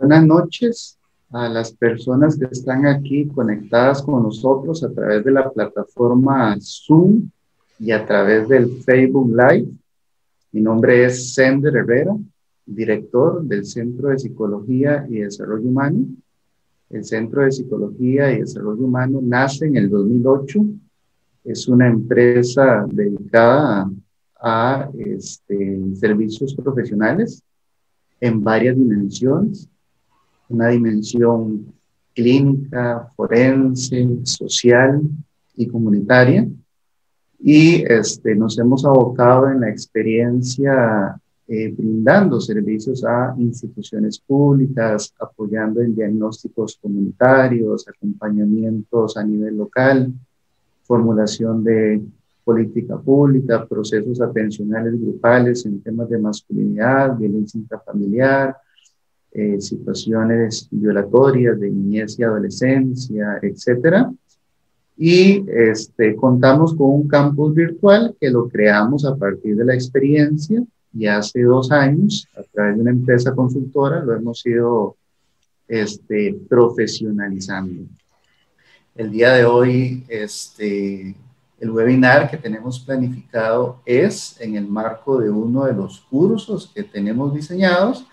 Buenas noches a las personas que están aquí conectadas con nosotros a través de la plataforma Zoom y a través del Facebook Live. Mi nombre es Sender Herrera, director del Centro de Psicología y Desarrollo Humano. El Centro de Psicología y Desarrollo Humano nace en el 2008. Es una empresa dedicada a servicios profesionales en varias dimensiones. Una dimensión clínica, forense, social y comunitaria. Y nos hemos abocado en la experiencia brindando servicios a instituciones públicas, apoyando en diagnósticos comunitarios, acompañamientos a nivel local, formulación de política pública, procesos atencionales grupales en temas de masculinidad, violencia intrafamiliar, situaciones violatorias de niñez y adolescencia, etcétera. Y contamos con un campus virtual que lo creamos a partir de la experiencia y hace 2 años, a través de una empresa consultora, lo hemos ido profesionalizando. El día de hoy, el webinar que tenemos planificado es en el marco de uno de los cursos que tenemos diseñados,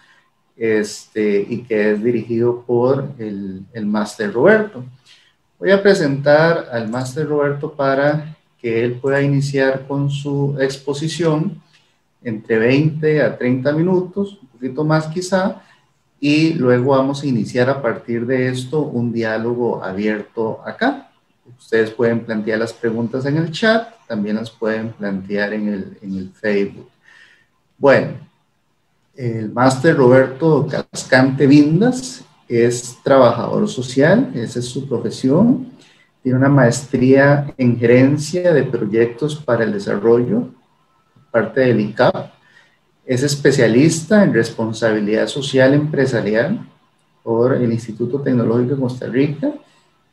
y que es dirigido por el Máster Roberto. Voy a presentar al Máster Roberto para que él pueda iniciar con su exposición entre 20 a 30 minutos, un poquito más quizá, y luego vamos a iniciar a partir de esto un diálogo abierto acá. Ustedes pueden plantear las preguntas en el chat, también las pueden plantear en el Facebook. Bueno. El máster Roberto Cascante Vindas es trabajador social, esa es su profesión. Tiene una maestría en gerencia de proyectos para el desarrollo, parte del ICAP. Es especialista en responsabilidad social empresarial por el Instituto Tecnológico de Costa Rica.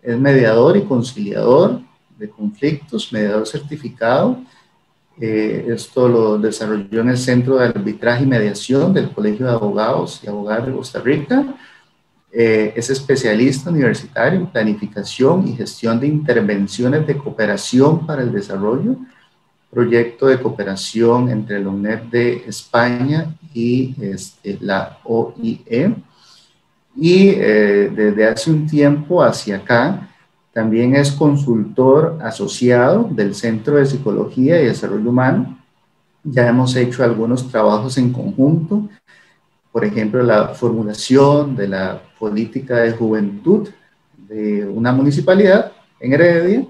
Es mediador y conciliador de conflictos, mediador certificado. Esto lo desarrolló en el Centro de Arbitraje y Mediación del Colegio de Abogados y Abogadas de Costa Rica. Es especialista universitario en planificación y gestión de intervenciones de cooperación para el desarrollo, proyecto de cooperación entre la UNED de España y la OIE. Y desde hace un tiempo hacia acá, también es consultor asociado del Centro de Psicología y Desarrollo Humano. Ya hemos hecho algunos trabajos en conjunto, por ejemplo, la formulación de la política de juventud de una municipalidad en Heredia,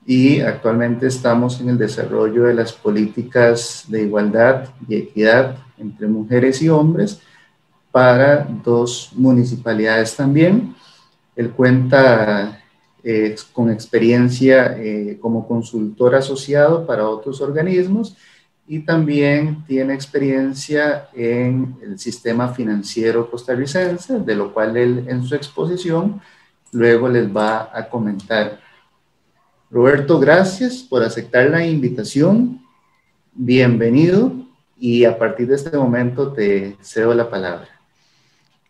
y actualmente estamos en el desarrollo de las políticas de igualdad y equidad entre mujeres y hombres para 2 municipalidades también. Él cuenta con experiencia como consultor asociado para otros organismos y también tiene experiencia en el sistema financiero costarricense, de lo cual él en su exposición luego les va a comentar. Roberto, gracias por aceptar la invitación. Bienvenido y a partir de este momento te cedo la palabra.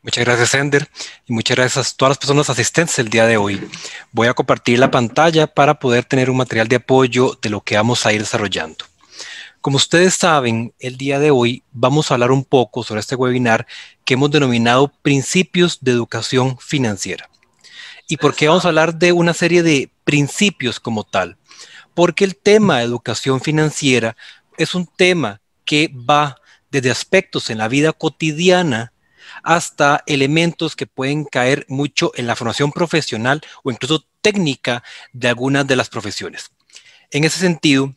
Muchas gracias, Sender, y muchas gracias a todas las personas asistentes el día de hoy. Voy a compartir la pantalla para poder tener un material de apoyo de lo que vamos a ir desarrollando. Como ustedes saben, el día de hoy vamos a hablar un poco sobre este webinar que hemos denominado Principios de Educación Financiera. ¿Y por qué vamos a hablar de una serie de principios como tal? Porque el tema de educación financiera es un tema que va desde aspectos en la vida cotidiana hasta elementos que pueden caer mucho en la formación profesional o incluso técnica de algunas de las profesiones. En ese sentido,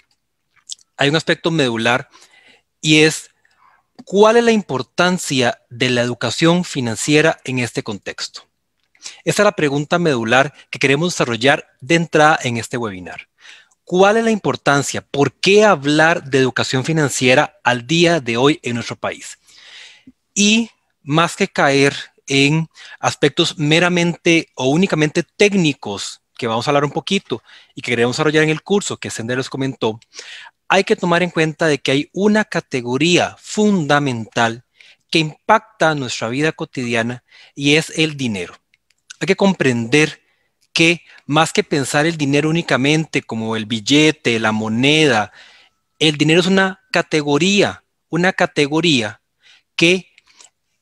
hay un aspecto medular y es ¿cuál es la importancia de la educación financiera en este contexto? Esta es la pregunta medular que queremos desarrollar de entrada en este webinar. ¿Cuál es la importancia? ¿Por qué hablar de educación financiera al día de hoy en nuestro país? Y más que caer en aspectos meramente o únicamente técnicos, que vamos a hablar un poquito y que queremos desarrollar en el curso que Sender les comentó, hay que tomar en cuenta de que hay una categoría fundamental que impacta nuestra vida cotidiana y es el dinero. Hay que comprender que más que pensar el dinero únicamente como el billete, la moneda, el dinero es una categoría que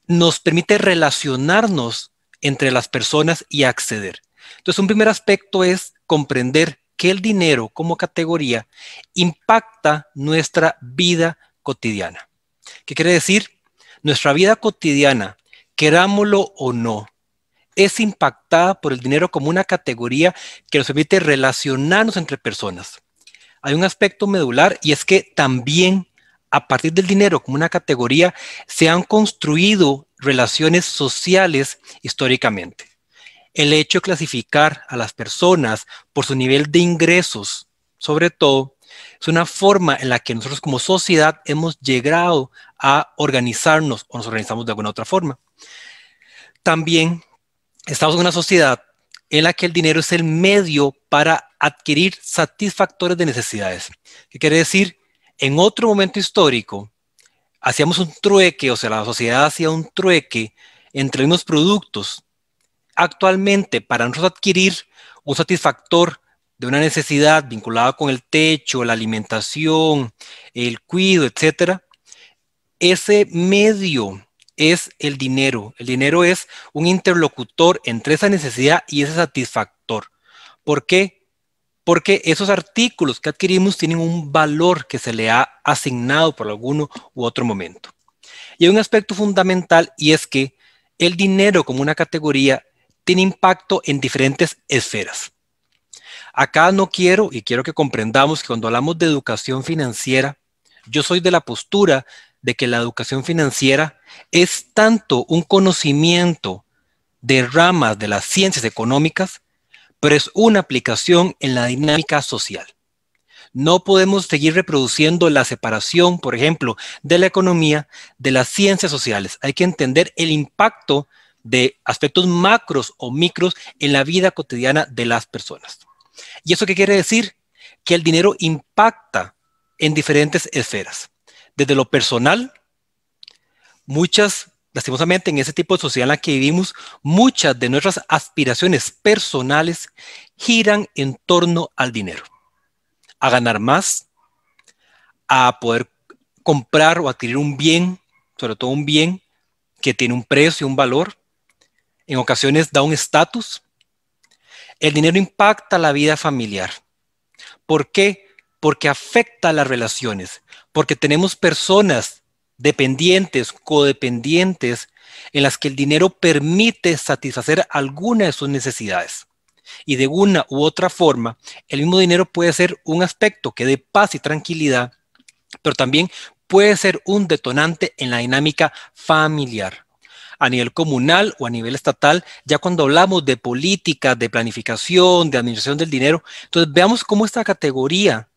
nos permite relacionarnos entre las personas y acceder. Entonces, un primer aspecto es comprender que el dinero como categoría impacta nuestra vida cotidiana. ¿Qué quiere decir? Nuestra vida cotidiana, querámoslo o no, es impactada por el dinero como una categoría que nos permite relacionarnos entre personas. Hay un aspecto medular y es que también a partir del dinero como una categoría se han construido relaciones sociales históricamente. El hecho de clasificar a las personas por su nivel de ingresos, sobre todo, es una forma en la que nosotros como sociedad hemos llegado a organizarnos o nos organizamos de alguna otra forma. También estamos en una sociedad en la que el dinero es el medio para adquirir satisfactores de necesidades. ¿Qué quiere decir? En otro momento histórico, hacíamos un trueque, o sea, la sociedad hacía un trueque entre unos productos. Actualmente, para nosotros adquirir un satisfactor de una necesidad vinculada con el techo, la alimentación, el cuidado, etcétera, ese medio es el dinero. El dinero es un interlocutor entre esa necesidad y ese satisfactor. ¿Por qué? Porque esos artículos que adquirimos tienen un valor que se le ha asignado por alguno u otro momento. Y hay un aspecto fundamental y es que el dinero como una categoría tiene impacto en diferentes esferas. Acá no quiero y quiero que comprendamos que cuando hablamos de educación financiera, yo soy de la postura de que la educación financiera es tanto un conocimiento de ramas de las ciencias económicas, pero es una aplicación en la dinámica social. No podemos seguir reproduciendo la separación, por ejemplo, de la economía de las ciencias sociales. Hay que entender el impacto de aspectos macros o micros en la vida cotidiana de las personas. ¿Y eso qué quiere decir? Que el dinero impacta en diferentes esferas. Desde lo personal, lastimosamente en ese tipo de sociedad en la que vivimos, muchas de nuestras aspiraciones personales giran en torno al dinero. A ganar más, a poder comprar o adquirir un bien, sobre todo un bien que tiene un precio, un valor, en ocasiones da un estatus. El dinero impacta la vida familiar. ¿Por qué? Porque afecta a las relaciones, porque tenemos personas dependientes, codependientes, en las que el dinero permite satisfacer alguna de sus necesidades. Y de una u otra forma, el mismo dinero puede ser un aspecto que dé paz y tranquilidad, pero también puede ser un detonante en la dinámica familiar. A nivel comunal o a nivel estatal, ya cuando hablamos de política, de planificación, de administración del dinero, entonces veamos cómo esta categoría,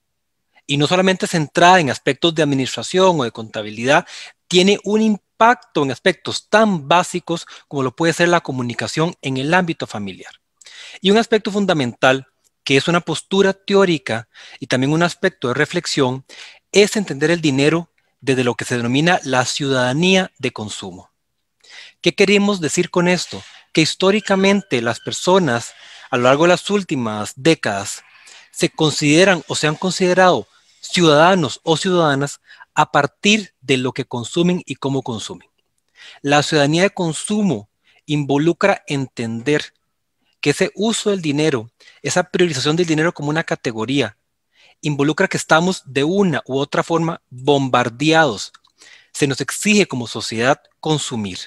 y no solamente centrada en aspectos de administración o de contabilidad, tiene un impacto en aspectos tan básicos como lo puede ser la comunicación en el ámbito familiar. Y un aspecto fundamental, que es una postura teórica y también un aspecto de reflexión, es entender el dinero desde lo que se denomina la ciudadanía de consumo. ¿Qué queremos decir con esto? Que históricamente las personas a lo largo de las últimas décadas se consideran o se han considerado ciudadanos o ciudadanas a partir de lo que consumen y cómo consumen. La ciudadanía de consumo involucra entender que ese uso del dinero, esa priorización del dinero como una categoría, involucra que estamos de una u otra forma bombardeados. Se nos exige como sociedad consumir.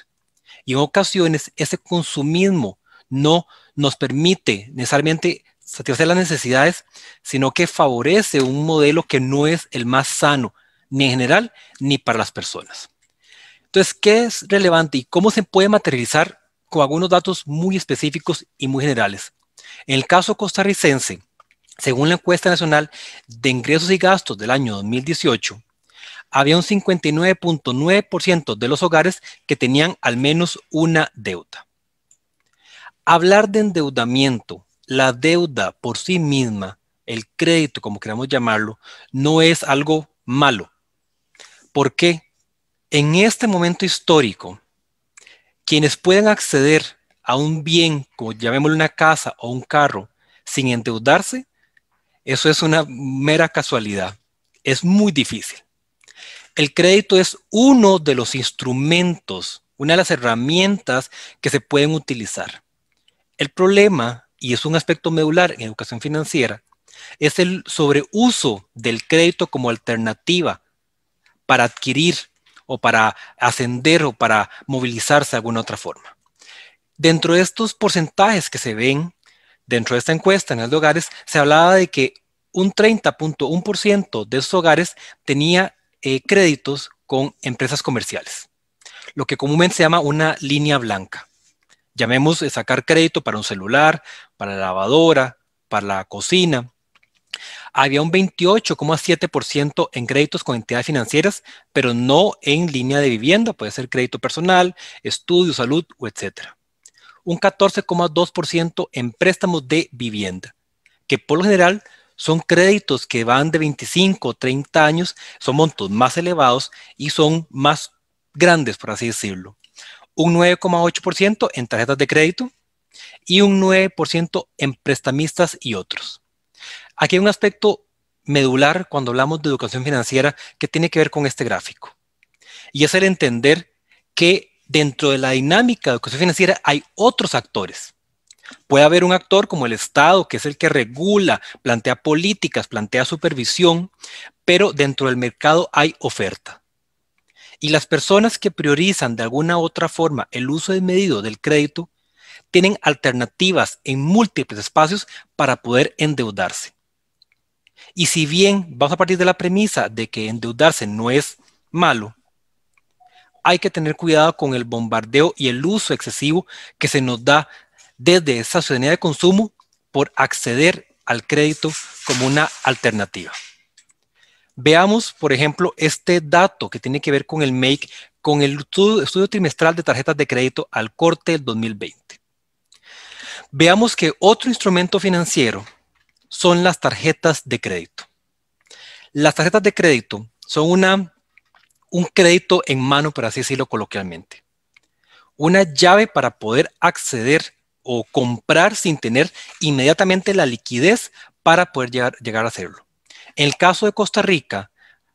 Y en ocasiones ese consumismo no nos permite necesariamente satisfacer las necesidades, sino que favorece un modelo que no es el más sano, ni en general, ni para las personas. Entonces, ¿qué es relevante y cómo se puede materializar con algunos datos muy específicos y muy generales? En el caso costarricense, según la encuesta nacional de ingresos y gastos del año 2018, había un 59.9% de los hogares que tenían al menos una deuda. Hablar de endeudamiento, la deuda por sí misma, el crédito, como queramos llamarlo, no es algo malo. ¿Por qué? En este momento histórico, quienes pueden acceder a un bien, como llamémosle una casa o un carro, sin endeudarse, eso es una mera casualidad. Es muy difícil. El crédito es uno de los instrumentos, una de las herramientas que se pueden utilizar. El problema, y es un aspecto medular en educación financiera, es el sobreuso del crédito como alternativa para adquirir o para ascender o para movilizarse de alguna otra forma. Dentro de estos porcentajes que se ven dentro de esta encuesta en el de hogares, se hablaba de que un 30.1% de esos hogares tenía créditos con empresas comerciales, lo que comúnmente se llama una línea blanca. Llamemos sacar crédito para un celular, para la lavadora, para la cocina. Había un 28.7% en créditos con entidades financieras, pero no en línea de vivienda, puede ser crédito personal, estudio, salud, etcétera. Un 14.2% en préstamos de vivienda, que por lo general son créditos que van de 25 o 30 años, son montos más elevados y son más grandes, por así decirlo. Un 9.8% en tarjetas de crédito y un 9% en prestamistas y otros. Aquí hay un aspecto medular cuando hablamos de educación financiera que tiene que ver con este gráfico. Y es el entender que dentro de la dinámica de educación financiera hay otros actores. Puede haber un actor como el Estado, que es el que regula, plantea políticas, plantea supervisión, pero dentro del mercado hay oferta. Y las personas que priorizan de alguna u otra forma el uso desmedido del crédito tienen alternativas en múltiples espacios para poder endeudarse. Y si bien vamos a partir de la premisa de que endeudarse no es malo, hay que tener cuidado con el bombardeo y el uso excesivo que se nos da desde esa ciudadanía de consumo por acceder al crédito como una alternativa. Veamos, por ejemplo, este dato que tiene que ver con el MAKE, con el estudio trimestral de tarjetas de crédito al corte del 2020. Veamos que otro instrumento financiero son las tarjetas de crédito. Las tarjetas de crédito son un crédito en mano, por así decirlo coloquialmente. Una llave para poder acceder o comprar sin tener inmediatamente la liquidez para poder llegar a hacerlo. En el caso de Costa Rica,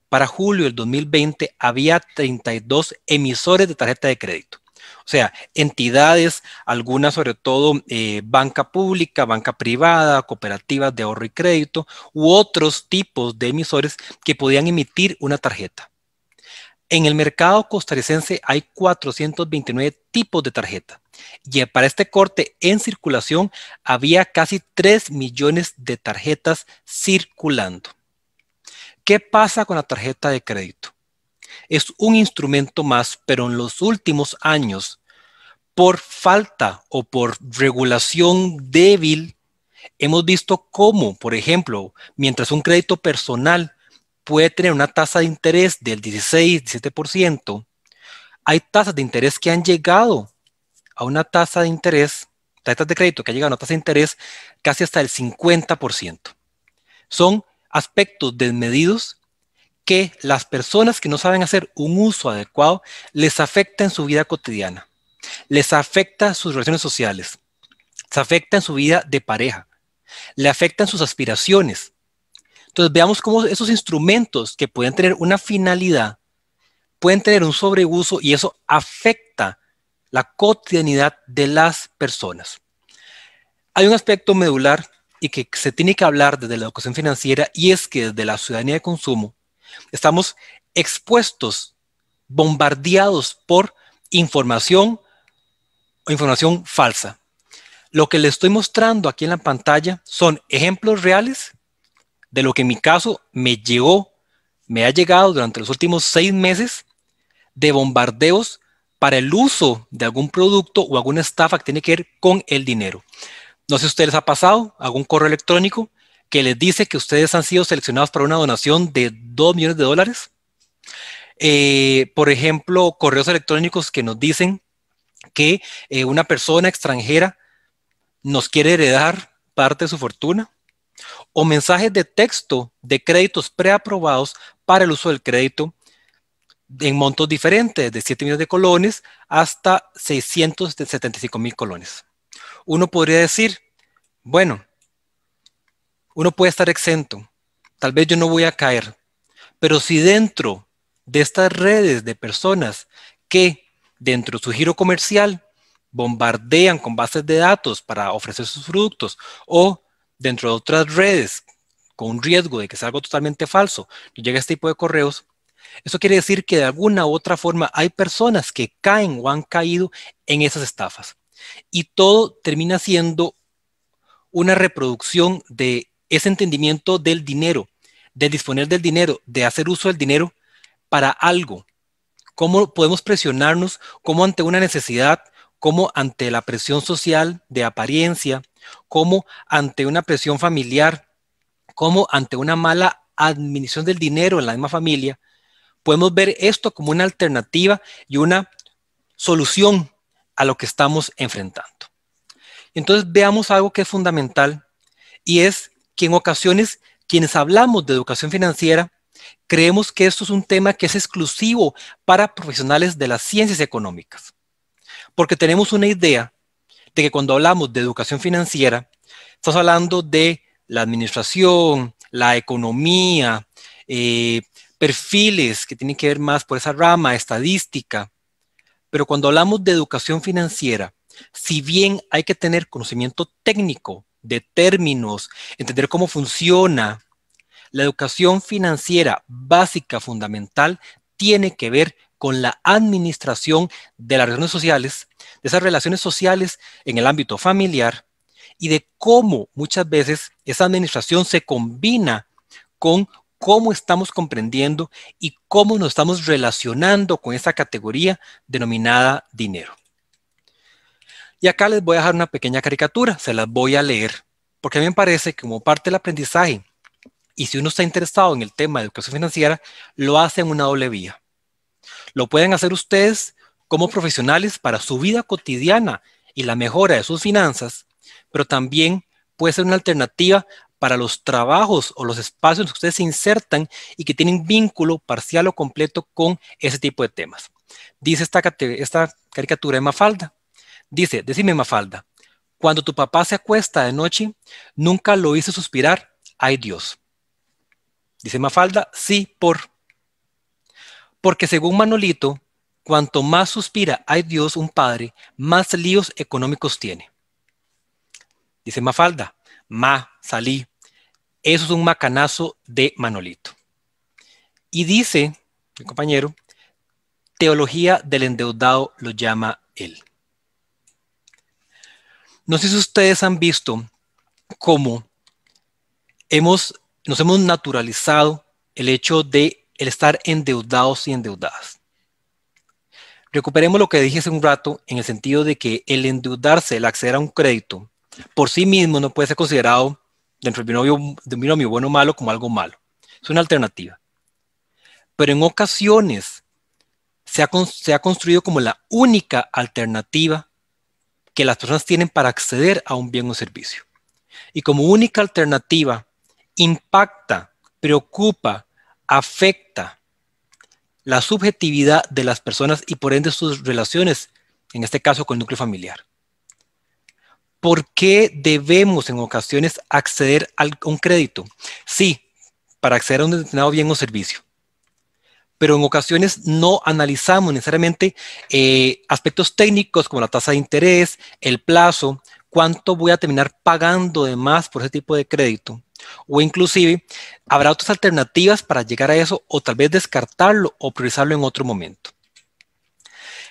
para julio del 2020 había 32 emisores de tarjeta de crédito. O sea, entidades, algunas sobre todo banca pública, banca privada, cooperativas de ahorro y crédito u otros tipos de emisores que podían emitir una tarjeta. En el mercado costarricense hay 429 tipos de tarjeta y para este corte en circulación había casi 3 millones de tarjetas circulando. ¿Qué pasa con la tarjeta de crédito? Es un instrumento más, pero en los últimos años, por falta o por regulación débil, hemos visto cómo, por ejemplo, mientras un crédito personal puede tener una tasa de interés del 16-17%, hay tasas de interés que han llegado a una tasa de interés, tarjetas de crédito que han llegado a una tasa de interés casi hasta el 50%. Son aspectos desmedidos que las personas que no saben hacer un uso adecuado les afecta en su vida cotidiana, les afecta sus relaciones sociales, les afecta en su vida de pareja, le afectan sus aspiraciones. Entonces veamos cómo esos instrumentos que pueden tener una finalidad pueden tener un sobreuso y eso afecta la cotidianidad de las personas. Hay un aspecto medular y que se tiene que hablar desde la educación financiera y es que desde la ciudadanía de consumo estamos expuestos, bombardeados por información o información falsa. Lo que les estoy mostrando aquí en la pantalla son ejemplos reales de lo que en mi caso me ha llegado durante los últimos 6 meses de bombardeos para el uso de algún producto o alguna estafa que tiene que ver con el dinero. No sé si a ustedes les ha pasado algún correo electrónico que les dice que ustedes han sido seleccionados para una donación de $2 millones. Por ejemplo, correos electrónicos que nos dicen que una persona extranjera nos quiere heredar parte de su fortuna. O mensajes de texto de créditos preaprobados para el uso del crédito en montos diferentes, de 7 millones de colones hasta 675,000 colones. Uno podría decir, bueno, uno puede estar exento, tal vez yo no voy a caer, pero si dentro de estas redes de personas que dentro de su giro comercial bombardean con bases de datos para ofrecer sus productos o dentro de otras redes con un riesgo de que sea algo totalmente falso, llega este tipo de correos, eso quiere decir que de alguna u otra forma hay personas que caen o han caído en esas estafas. Y todo termina siendo una reproducción de ese entendimiento del dinero, de disponer del dinero, de hacer uso del dinero para algo. ¿Cómo podemos presionarnos? ¿Cómo ante una necesidad? ¿Cómo ante la presión social de apariencia? ¿Cómo ante una presión familiar? ¿Cómo ante una mala administración del dinero en la misma familia? Podemos ver esto como una alternativa y una solución a lo que estamos enfrentando. Entonces veamos algo que es fundamental y es que en ocasiones quienes hablamos de educación financiera creemos que esto es un tema que es exclusivo para profesionales de las ciencias económicas, porque tenemos una idea de que cuando hablamos de educación financiera estamos hablando de la administración, la economía, perfiles que tienen que ver más por esa rama estadística. Pero cuando hablamos de educación financiera, si bien hay que tener conocimiento técnico de términos, entender cómo funciona, la educación financiera básica, fundamental, tiene que ver con la administración de las relaciones sociales, de esas relaciones sociales en el ámbito familiar y de cómo muchas veces esa administración se combina con cómo estamos comprendiendo y cómo nos estamos relacionando con esa categoría denominada dinero. Y acá les voy a dejar una pequeña caricatura, se las voy a leer, porque a mí me parece que como parte del aprendizaje, y si uno está interesado en el tema de educación financiera, lo hace en una doble vía. Lo pueden hacer ustedes como profesionales para su vida cotidiana y la mejora de sus finanzas, pero también puede ser una alternativa para los trabajos o los espacios en los que ustedes se insertan y que tienen vínculo parcial o completo con ese tipo de temas. Dice esta caricatura de Mafalda. Dice, decime Mafalda, cuando tu papá se acuesta de noche, nunca lo hice suspirar, ay Dios. Dice Mafalda, sí, porque según Manolito, cuanto más suspira ay Dios un padre, más líos económicos tiene. Dice Mafalda, salí. Eso es un macanazo de Manolito. Y dice, mi compañero, teología del endeudado lo llama él. No sé si ustedes han visto cómo nos hemos naturalizado el hecho de el estar endeudados y endeudadas. Recuperemos lo que dije hace un rato en el sentido de que el endeudarse, el acceder a un crédito, por sí mismo no puede ser considerado dentro del binomio bueno o malo como algo malo. Es una alternativa. Pero en ocasiones se ha construido como la única alternativa que las personas tienen para acceder a un bien o servicio. Y como única alternativa impacta, preocupa, afecta la subjetividad de las personas y por ende sus relaciones, en este caso con el núcleo familiar. ¿Por qué debemos en ocasiones acceder a un crédito? Sí, para acceder a un determinado bien o servicio. Pero en ocasiones no analizamos necesariamente aspectos técnicos como la tasa de interés, el plazo, cuánto voy a terminar pagando de más por ese tipo de crédito. O inclusive habrá otras alternativas para llegar a eso o tal vez descartarlo o priorizarlo en otro momento.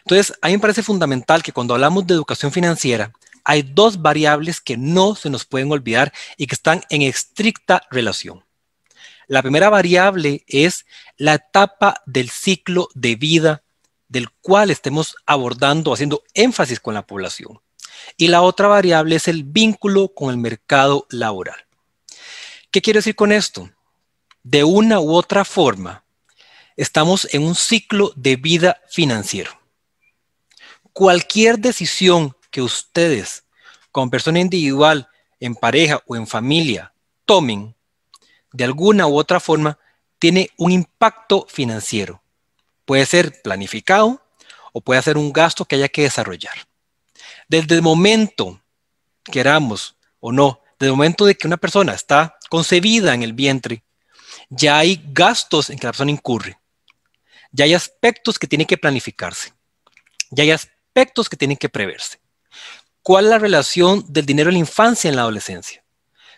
Entonces, a mí me parece fundamental que cuando hablamos de educación financiera, hay dos variables que no se nos pueden olvidar y que están en estricta relación. La primera variable es la etapa del ciclo de vida del cual estemos abordando, haciendo énfasis con la población. Y la otra variable es el vínculo con el mercado laboral. ¿Qué quiero decir con esto? De una u otra forma, estamos en un ciclo de vida financiero. Cualquier decisión que ustedes, como persona individual, en pareja o en familia, tomen, de alguna u otra forma, tiene un impacto financiero. Puede ser planificado o puede ser un gasto que haya que desarrollar. Desde el momento, queramos o no, desde el momento de que una persona está concebida en el vientre, ya hay gastos en que la persona incurre. Ya hay aspectos que tienen que planificarse. Ya hay aspectos que tienen que preverse. ¿Cuál es la relación del dinero en la infancia y en la adolescencia?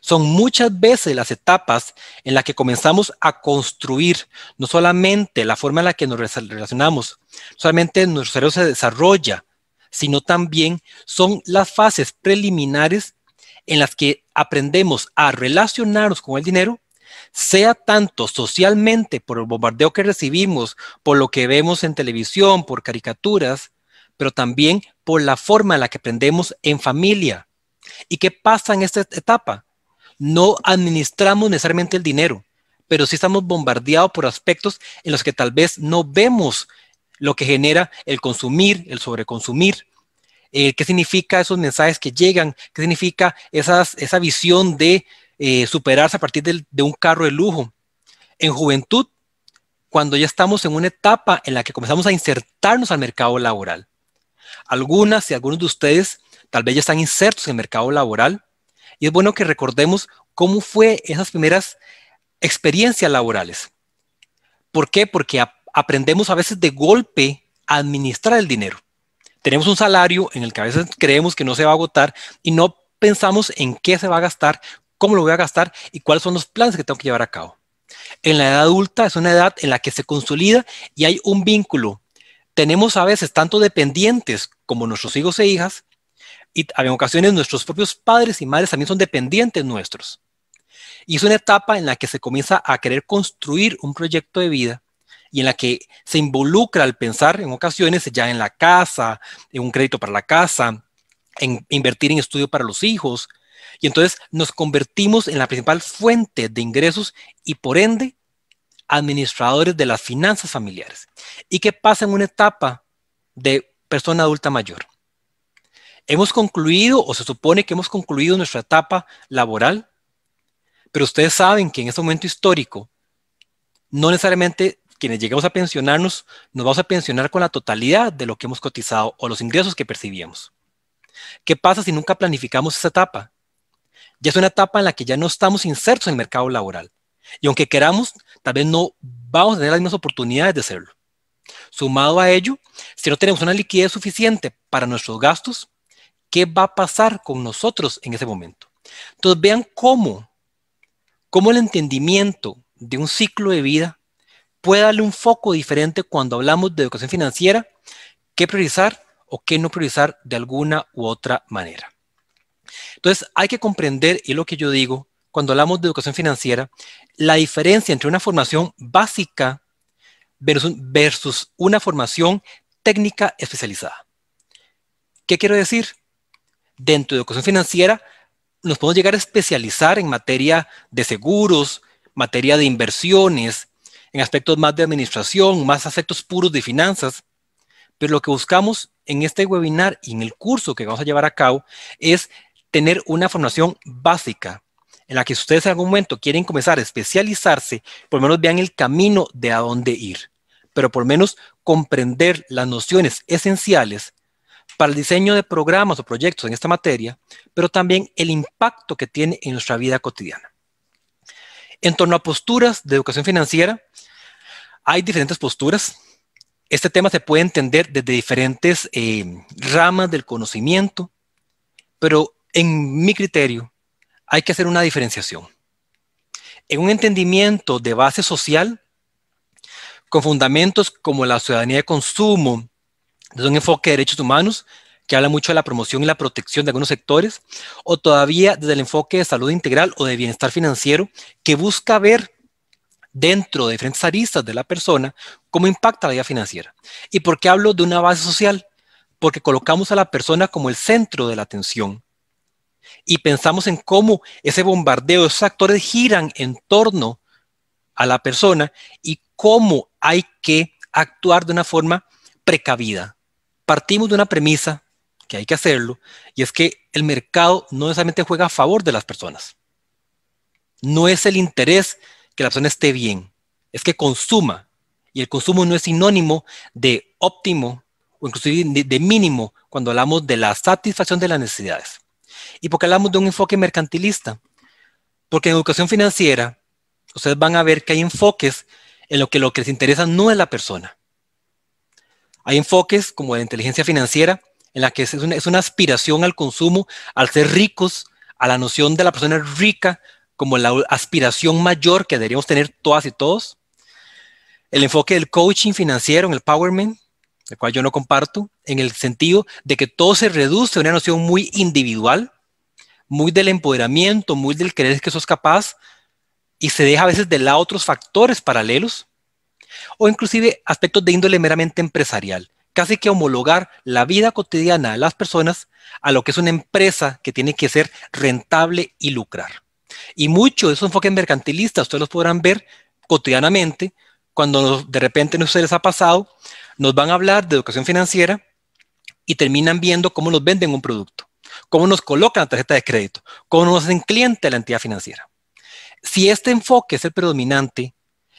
Son muchas veces las etapas en las que comenzamos a construir no solamente la forma en la que nos relacionamos, no solamente nuestro cerebro se desarrolla, sino también son las fases preliminares en las que aprendemos a relacionarnos con el dinero, sea tanto socialmente por el bombardeo que recibimos, por lo que vemos en televisión, por caricaturas, pero también por la forma en la que aprendemos en familia. ¿Y qué pasa en esta etapa? No administramos necesariamente el dinero, pero sí estamos bombardeados por aspectos en los que tal vez no vemos lo que genera el consumir, el sobreconsumir. ¿Qué significa esos mensajes que llegan? ¿Qué significa esa visión de superarse a partir de un carro de lujo? En juventud, cuando ya estamos en una etapa en la que comenzamos a insertarnos al mercado laboral. Algunas y algunos de ustedes tal vez ya están insertos en el mercado laboral y es bueno que recordemos cómo fue esas primeras experiencias laborales. ¿Por qué? Porque aprendemos a veces de golpe a administrar el dinero. Tenemos un salario en el que a veces creemos que no se va a agotar y no pensamos en qué se va a gastar, cómo lo voy a gastar y cuáles son los planes que tengo que llevar a cabo. En la edad adulta es una edad en la que se consolida y hay un vínculo. Tenemos a veces tanto dependientes como nuestros hijos e hijas y en ocasiones nuestros propios padres y madres también son dependientes nuestros. Y es una etapa en la que se comienza a querer construir un proyecto de vida y en la que se involucra al pensar en ocasiones ya en la casa, en un crédito para la casa, en invertir en estudio para los hijos. Y entonces nos convertimos en la principal fuente de ingresos y por ende administradores de las finanzas familiares. ¿Y qué pasa en una etapa de persona adulta mayor? Hemos concluido o se supone que hemos concluido nuestra etapa laboral, pero ustedes saben que en este momento histórico no necesariamente quienes lleguemos a pensionarnos, nos vamos a pensionar con la totalidad de lo que hemos cotizado o los ingresos que percibíamos. ¿Qué pasa si nunca planificamos esa etapa? Ya es una etapa en la que ya no estamos insertos en el mercado laboral. Y aunque queramos, tal vez no vamos a tener las mismas oportunidades de hacerlo. Sumado a ello, si no tenemos una liquidez suficiente para nuestros gastos, ¿qué va a pasar con nosotros en ese momento? Entonces vean cómo el entendimiento de un ciclo de vida puede darle un foco diferente cuando hablamos de educación financiera, qué priorizar o qué no priorizar de alguna u otra manera. Entonces hay que comprender, y es lo que yo digo, cuando hablamos de educación financiera, la diferencia entre una formación básica versus una formación técnica especializada. ¿Qué quiero decir? Dentro de educación financiera nos podemos llegar a especializar en materia de seguros, materia de inversiones, en aspectos más de administración, más aspectos puros de finanzas, pero lo que buscamos en este webinar y en el curso que vamos a llevar a cabo es tener una formación básica en la que si ustedes en algún momento quieren comenzar a especializarse, por lo menos vean el camino de a dónde ir, pero por lo menos comprender las nociones esenciales para el diseño de programas o proyectos en esta materia, pero también el impacto que tiene en nuestra vida cotidiana. En torno a posturas de educación financiera, hay diferentes posturas. Este tema se puede entender desde diferentes ramas del conocimiento, pero en mi criterio hay que hacer una diferenciación. En un entendimiento de base social, con fundamentos como la ciudadanía de consumo, desde un enfoque de derechos humanos, que habla mucho de la promoción y la protección de algunos sectores, o todavía desde el enfoque de salud integral o de bienestar financiero, que busca ver dentro de diferentes aristas de la persona cómo impacta la vida financiera. ¿Y por qué hablo de una base social? Porque colocamos a la persona como el centro de la atención y pensamos en cómo ese bombardeo, esos actores giran en torno a la persona y cómo hay que actuar de una forma precavida. Partimos de una premisa que hay que hacerlo, y es que el mercado no necesariamente juega a favor de las personas. No es el interés que la persona esté bien, es que consuma Y el consumo no es sinónimo de óptimo o inclusive de mínimo cuando hablamos de la satisfacción de las necesidades. ¿Y por qué hablamos de un enfoque mercantilista? Porque en educación financiera, ustedes van a ver que hay enfoques en lo que les interesa no es la persona. Hay enfoques como la inteligencia financiera, en la que es una aspiración al consumo, al ser ricos, a la noción de la persona rica como la aspiración mayor que deberíamos tener todas y todos. El enfoque del coaching financiero, en el empowerment, el cual yo no comparto, en el sentido de que todo se reduce a una noción muy individual, muy del empoderamiento, muy del creer que sos capaz, y se deja a veces de lado otros factores paralelos, o inclusive aspectos de índole meramente empresarial, casi que homologar la vida cotidiana de las personas a lo que es una empresa que tiene que ser rentable y lucrar. Y muchos de esos enfoques mercantilistas, ustedes los podrán ver cotidianamente, cuando de repente no se les ha pasado, nos van a hablar de educación financiera y terminan viendo cómo nos venden un producto, cómo nos colocan la tarjeta de crédito, cómo nos hacen cliente de la entidad financiera. Si este enfoque es el predominante,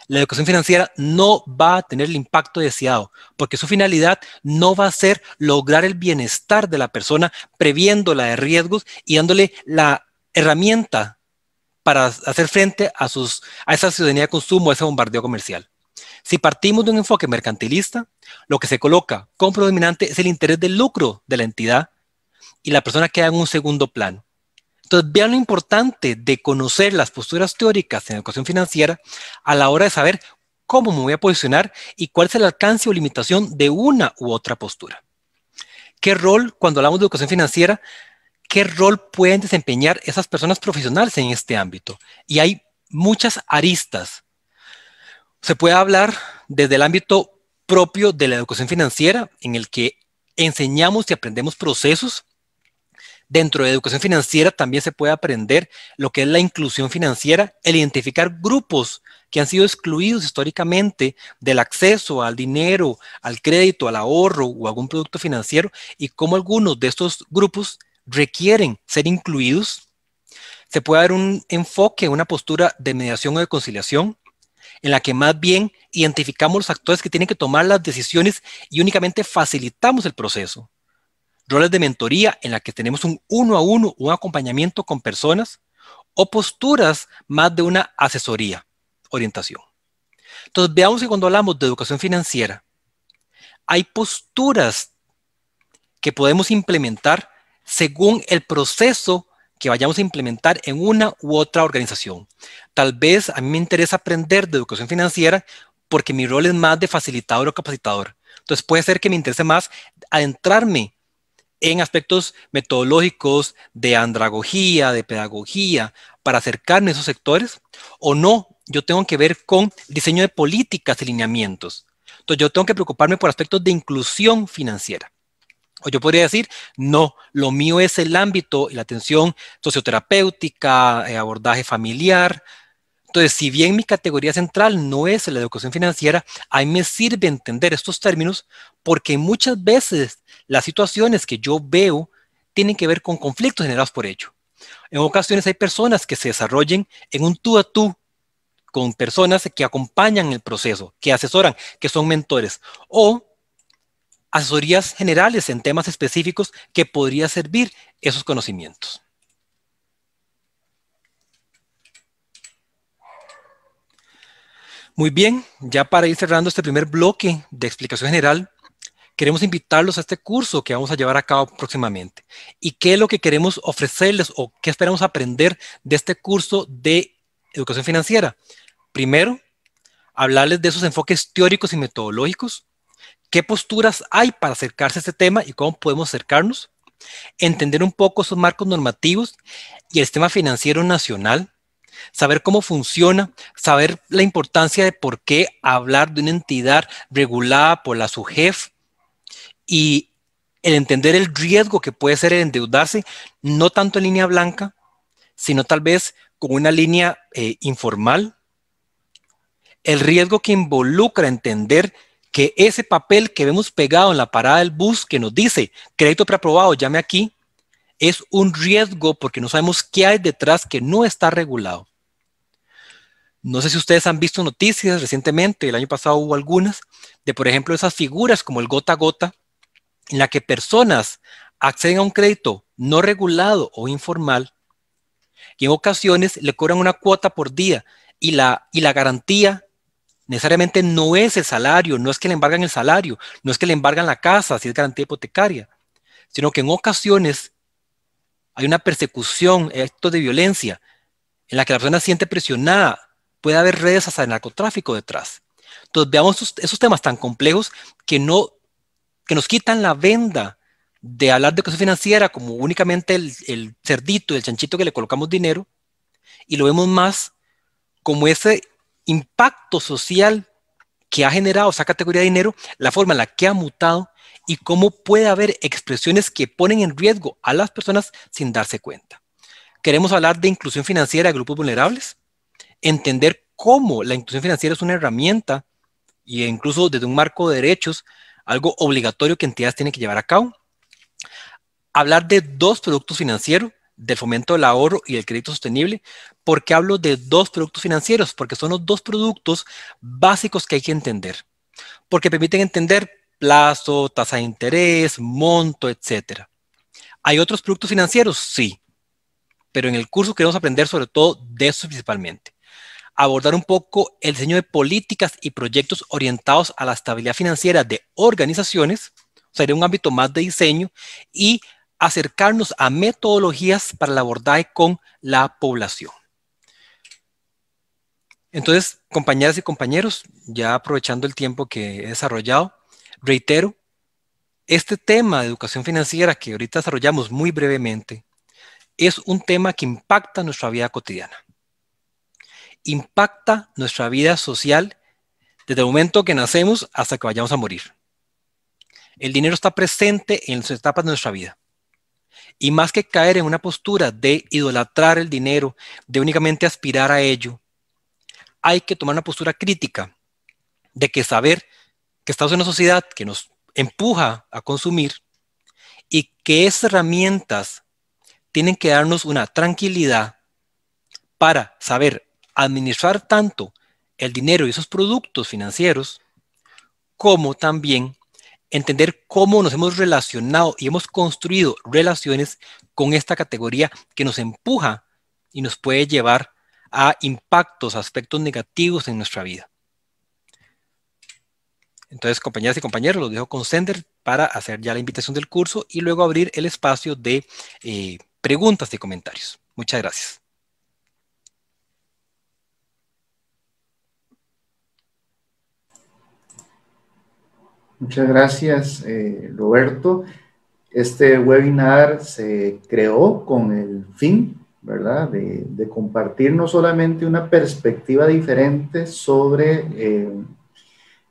la educación financiera no va a tener el impacto deseado, porque su finalidad no va a ser lograr el bienestar de la persona, previéndola de riesgos y dándole la herramienta para hacer frente a esa ciudadanía de consumo, a ese bombardeo comercial. Si partimos de un enfoque mercantilista, lo que se coloca como predominante es el interés del lucro de la entidad y la persona queda en un segundo plano. Entonces, vean lo importante de conocer las posturas teóricas en educación financiera a la hora de saber cómo me voy a posicionar y cuál es el alcance o limitación de una u otra postura. ¿Qué rol, cuando hablamos de educación financiera, qué rol pueden desempeñar esas personas profesionales en este ámbito? Y hay muchas aristas. Se puede hablar desde el ámbito propio de la educación financiera, en el que enseñamos y aprendemos procesos. Dentro de educación financiera también se puede aprender lo que es la inclusión financiera, el identificar grupos que han sido excluidos históricamente del acceso al dinero, al crédito, al ahorro o algún producto financiero y cómo algunos de estos grupos requieren ser incluidos. Se puede dar un enfoque, una postura de mediación o de conciliación, en la que más bien identificamos los actores que tienen que tomar las decisiones y únicamente facilitamos el proceso. Roles de mentoría en la que tenemos un uno a uno, un acompañamiento con personas, o posturas más de una asesoría, orientación. Entonces veamos que cuando hablamos de educación financiera, hay posturas que podemos implementar según el proceso que vayamos a implementar en una u otra organización. Tal vez a mí me interesa aprender de educación financiera porque mi rol es más de facilitador o capacitador. Entonces puede ser que me interese más adentrarme en aspectos metodológicos de andragogía, de pedagogía, para acercarme a esos sectores, o no, yo tengo que ver con diseño de políticas y lineamientos. Entonces yo tengo que preocuparme por aspectos de inclusión financiera. O yo podría decir, no, lo mío es el ámbito y la atención socioterapéutica, abordaje familiar. Entonces, si bien mi categoría central no es la educación financiera, a mí me sirve entender estos términos porque muchas veces las situaciones que yo veo tienen que ver con conflictos generados por ello. En ocasiones hay personas que se desarrollen en un tú a tú con personas que acompañan el proceso, que asesoran, que son mentores, o asesorías generales en temas específicos que podría servir esos conocimientos. Muy bien, ya para ir cerrando este primer bloque de explicación general, queremos invitarlos a este curso que vamos a llevar a cabo próximamente. ¿Y qué es lo que queremos ofrecerles o qué esperamos aprender de este curso de educación financiera? Primero, hablarles de esos enfoques teóricos y metodológicos, qué posturas hay para acercarse a este tema y cómo podemos acercarnos, entender un poco esos marcos normativos y el sistema financiero nacional, saber cómo funciona, saber la importancia de por qué hablar de una entidad regulada por la SUGEF y el entender el riesgo que puede ser el endeudarse, no tanto en línea blanca, sino tal vez con una línea informal. El riesgo que involucra entender que ese papel que vemos pegado en la parada del bus que nos dice crédito preaprobado, llame aquí, es un riesgo porque no sabemos qué hay detrás que no está regulado. No sé si ustedes han visto noticias recientemente, el año pasado hubo algunas, de por ejemplo esas figuras como el gota a gota, en la que personas acceden a un crédito no regulado o informal y en ocasiones le cobran una cuota por día y la garantía necesariamente no es el salario, no es que le embargan el salario, no es que le embargan la casa si es garantía hipotecaria, sino que en ocasiones hay una persecución, actos de violencia, en la que la persona se siente presionada, puede haber redes hasta de narcotráfico detrás. Entonces veamos esos temas tan complejos que, no, que nos quitan la venda de hablar de educación financiera como únicamente el cerdito, el chanchito que le colocamos dinero, y lo vemos más como ese impacto social que ha generado esa categoría de dinero, la forma en la que ha mutado y cómo puede haber expresiones que ponen en riesgo a las personas sin darse cuenta. Queremos hablar de inclusión financiera de grupos vulnerables, entender cómo la inclusión financiera es una herramienta e incluso desde un marco de derechos, algo obligatorio que entidades tienen que llevar a cabo. Hablar de dos productos financieros, del fomento del ahorro y del crédito sostenible. ¿Por qué hablo de dos productos financieros? Porque son los dos productos básicos que hay que entender. Porque permiten entender plazo, tasa de interés, monto, etcétera. ¿Hay otros productos financieros? Sí. Pero en el curso queremos aprender sobre todo de eso principalmente. Abordar un poco el diseño de políticas y proyectos orientados a la estabilidad financiera de organizaciones, o sea, de un ámbito más de diseño, y acercarnos a metodologías para el abordaje con la población. Entonces, compañeras y compañeros, ya aprovechando el tiempo que he desarrollado, reitero, este tema de educación financiera que ahorita desarrollamos muy brevemente, es un tema que impacta nuestra vida cotidiana. Impacta nuestra vida social desde el momento que nacemos hasta que vayamos a morir. El dinero está presente en las etapas de nuestra vida. Y más que caer en una postura de idolatrar el dinero, de únicamente aspirar a ello, hay que tomar una postura crítica de que saber que estamos en una sociedad que nos empuja a consumir y que esas herramientas tienen que darnos una tranquilidad para saber administrar tanto el dinero y esos productos financieros, como también entender cómo nos hemos relacionado y hemos construido relaciones con esta categoría que nos empuja y nos puede llevar a impactos, aspectos negativos en nuestra vida. Entonces, compañeras y compañeros, los dejo con Sender para hacer ya la invitación del curso y luego abrir el espacio de preguntas y comentarios. Muchas gracias. Muchas gracias, Roberto. Este webinar se creó con el fin, ¿verdad?, de compartir no solamente una perspectiva diferente sobre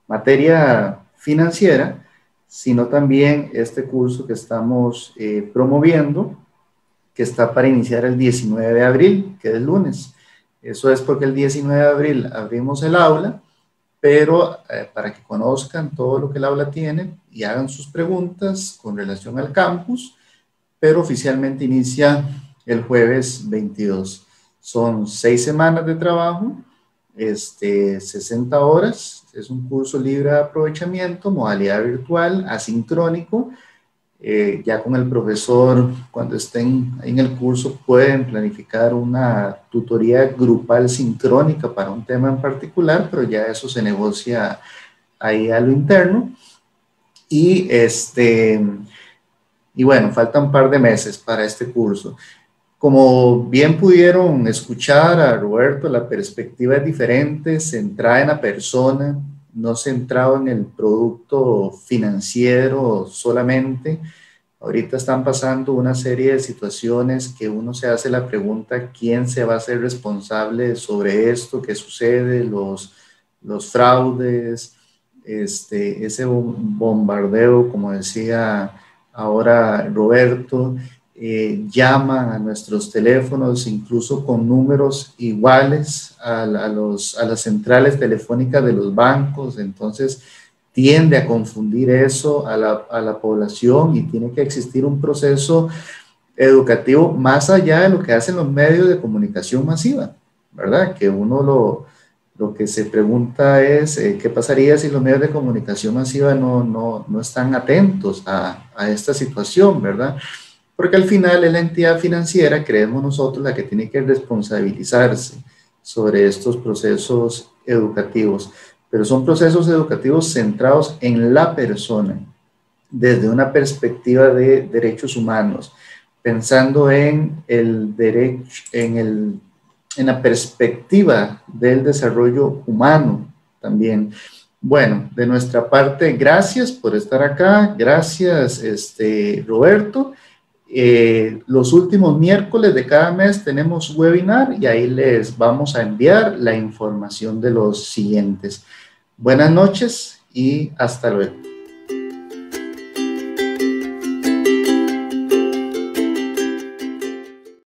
materia financiera, sino también este curso que estamos promoviendo, que está para iniciar el 19 de abril, que es el lunes. Eso es porque el 19 de abril abrimos el aula, pero para que conozcan todo lo que el aula tiene y hagan sus preguntas con relación al campus, pero oficialmente inicia el jueves 22. Son 6 semanas de trabajo, 60 horas, es un curso libre de aprovechamiento, modalidad virtual, asincrónico. Ya con el profesor, cuando estén en el curso, pueden planificar una tutoría grupal sincrónica para un tema en particular, pero ya eso se negocia ahí a lo interno. Y bueno, faltan un par de meses para este curso. Como bien pudieron escuchar a Roberto, la perspectiva es diferente, centrada en la persona, no centrado en el producto financiero solamente. Ahorita están pasando una serie de situaciones que uno se hace la pregunta, ¿quién se va a hacer responsable sobre esto? ¿Qué sucede? Los fraudes, ese bombardeo, como decía ahora Roberto, llaman a nuestros teléfonos incluso con números iguales a las centrales telefónicas de los bancos. Entonces tiende a confundir eso a la población y tiene que existir un proceso educativo más allá de lo que hacen los medios de comunicación masiva, ¿verdad? Que uno Lo que se pregunta es qué pasaría si los medios de comunicación masiva no están atentos a esta situación, ¿verdad? Porque al final es la entidad financiera, creemos nosotros, la que tiene que responsabilizarse sobre estos procesos educativos, pero son procesos educativos centrados en la persona, desde una perspectiva de derechos humanos, pensando en el derecho, en la perspectiva del desarrollo humano también. Bueno, de nuestra parte, gracias por estar acá, gracias Roberto. Los últimos miércoles de cada mes tenemos webinar y ahí les vamos a enviar la información de los siguientes. Buenas noches y hasta luego.